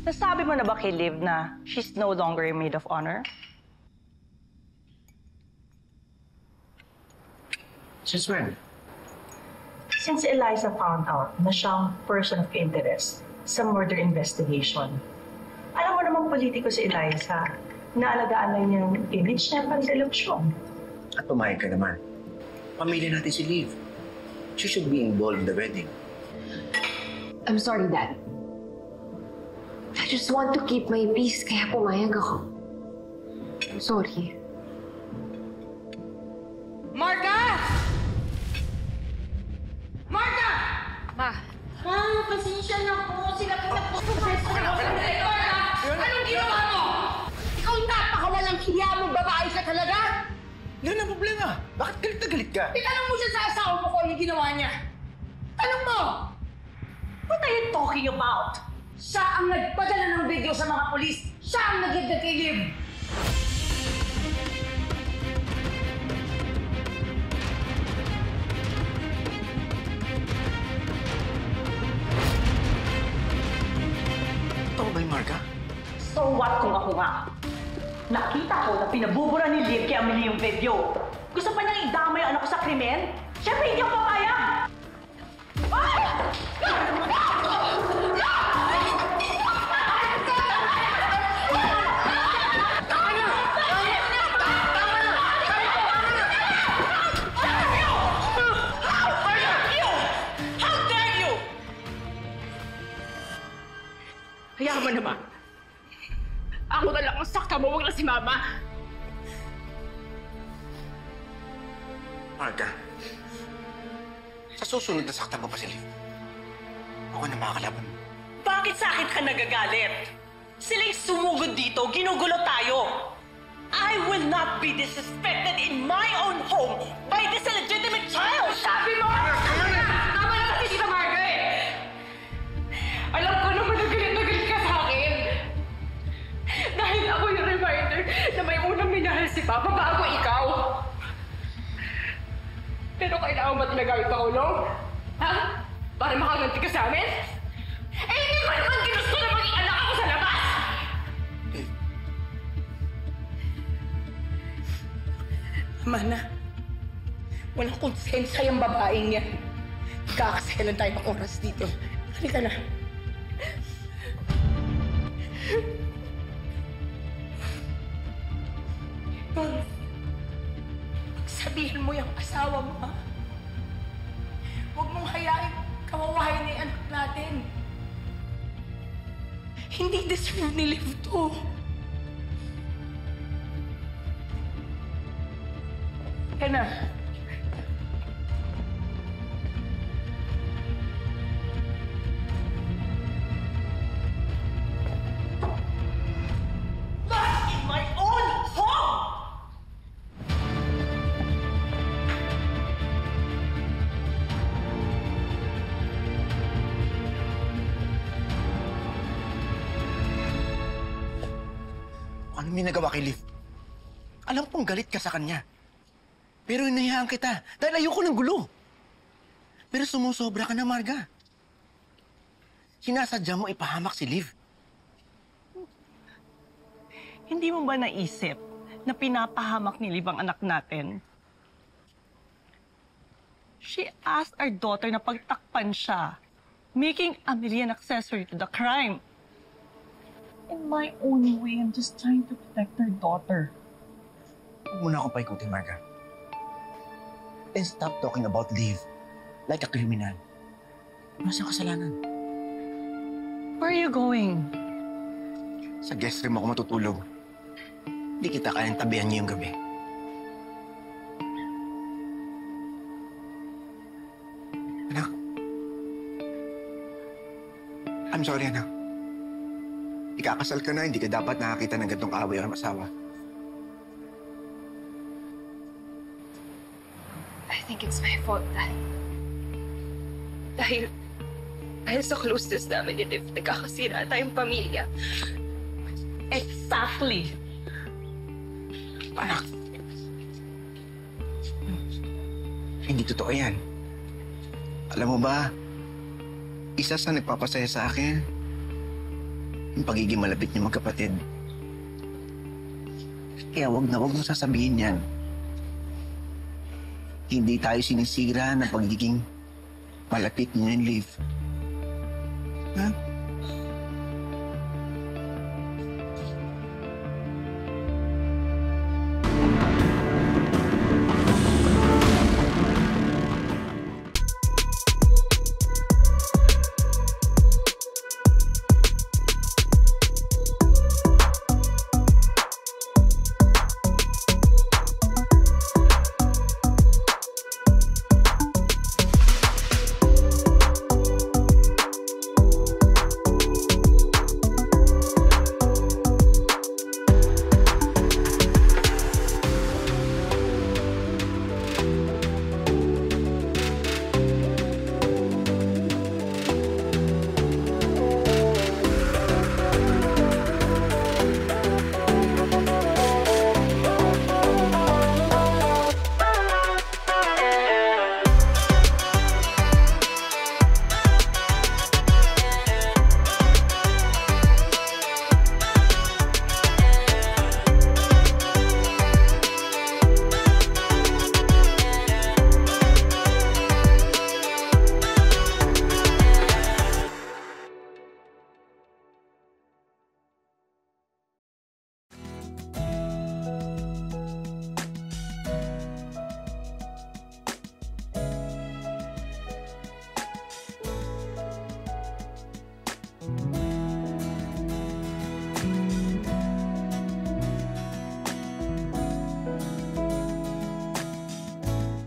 Nasabi mo na ba kay Liv na she's no longer a maid of honor? Since when? Since Eliza found out na siyang person of interest sa murder investigation. Alam mo naman politiko si Eliza, naalagaan lang niyang image niya pang seleksyon. At pumayag ka naman. Pamilya natin si Liv. She should be involved in the wedding. I'm sorry, Dad. I just want to keep my peace, kaya pumayag ako. I'm sorry. Marga! Marga! Ma. Pasensya na po. Sila po na po. Anong ginawa mo? Ikaw napakawalang hiya mong babae ka talaga? Yan ang problema. Bakit galit na galit ka? Itanong mo siya sa asawa mo kung ano ginawa niya. Tanong mo! What are you talking about? Siya ang nagpadala ng video sa mga polis. Siya ang nagigdag kay Liv. Totoo ba yung Marga? So what kung ako nga? Nakita ko na pinabubura ni Liv kay Amelie yung video. Gusto pa niyang idamay ang anak ko sa krimen? Siyempre hindi ako papayag! Ay! Hayaan mo naman. Ako na lang ang sakta mo, wag na si Mama. Marga, sa susunod na saktan mo pa si Liv. Ako na makakalaban mo. Bakit sa akin ka nagagalit? Sila'y sumugod dito, ginugulo tayo. I will not be disrespected in my own home by this illegitimate child! Sabi mo! Tama na kasi si Marga eh! Alam ko naman na galit ka sa akin. Dahil ako yung reminder na may unang minahal si Papa bago ikaw. Pero kailangan ba talaga ipakulong? Ha? Para makaganti ka sa amin? Eh, hindi ko naman ginusto na maging anak ako sa labas! Tama na. Walang konsensya yung babaeng yan. Kakasayalan tayo ng oras dito. Halika na. Sabihin mo yung asawa mo, ha? Huwag mong hayain kawawahin na yung anak natin. Hindi deserve ni Liv to. Kaya na. Not in my own home! Ano may nagawa kay Liv? Alam kong galit ka sa kanya. Pero hinahayaan kita dahil ayoko ng gulo. Pero sumusobra ka na, Marga. Sinasadya mo ipahamak si Liv. Hindi mo ba naisip na pinapahamak ni Liv ang anak natin? She asked our daughter na pagtakpan siya, making Amelie an accessory to the crime. In my own way, I'm just trying to protect her daughter. Huwag mo na akong paikutin, Marga. And stop talking about Liv like a criminal. Ano siyang kasalanan? Where are you going? Sa guest room ako matutulog. Hindi kita kayang tabihan niyo yung gabi. Anak. I'm sorry, anak. Ikakasal ka na, hindi ka dapat nakakita ng gantong away ang asawa. I think it's my fault, Dad. Dahil sa closeness namin ni Liv, nagkakasira tayong pamilya. Exactly. Anak. Hindi totoo yan. Alam mo ba, isa sa nagpapasaya sa akin, yung pagiging malapit niyo magkapatid. Kaya wag mo sasabihin yan. Hindi tayo sinisira ng pagiging malapit niyo ni Liv. Ha?